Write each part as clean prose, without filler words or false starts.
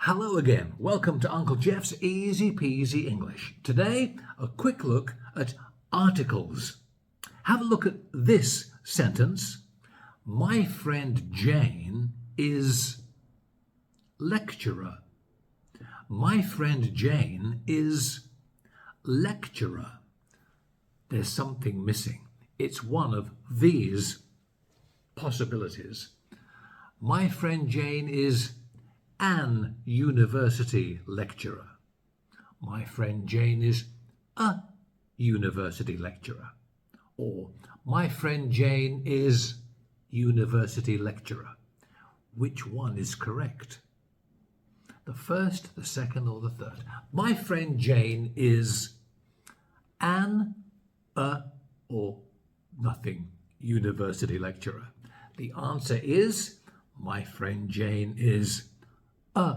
Hello again. Welcome to Uncle Jeff's Easy Peasy English. Today, a quick look at articles. Have a look at this sentence. My friend Jane is lecturer. My friend Jane is lecturer. There's something missing. It's one of these possibilities. My friend Jane is an university lecturer. My friend Jane is a university lecturer. Or my friend Jane is university lecturer. Which one is correct? The first, the second, or the third? My friend Jane is an, a, or nothing university lecturer. The answer is my friend Jane is a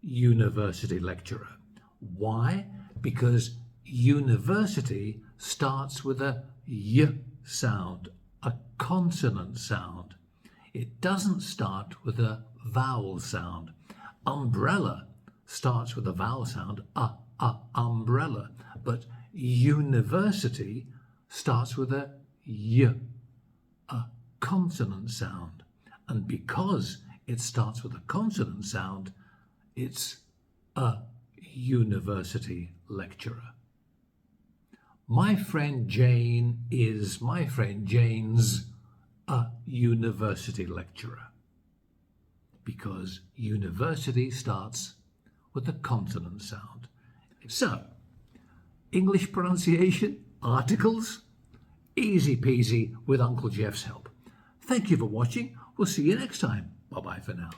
university lecturer. Why? Because university starts with a y sound, a consonant sound. It doesn't start with a vowel sound. Umbrella starts with a vowel sound, umbrella. But university starts with a y, a consonant sound. And because it starts with a consonant sound, it's a university lecturer. My friend Jane is my friend Jane's a university lecturer. Because university starts with a consonant sound. So, English pronunciation, articles, easy peasy with Uncle Jeff's help. Thank you for watching. We'll see you next time. Bye-bye for now.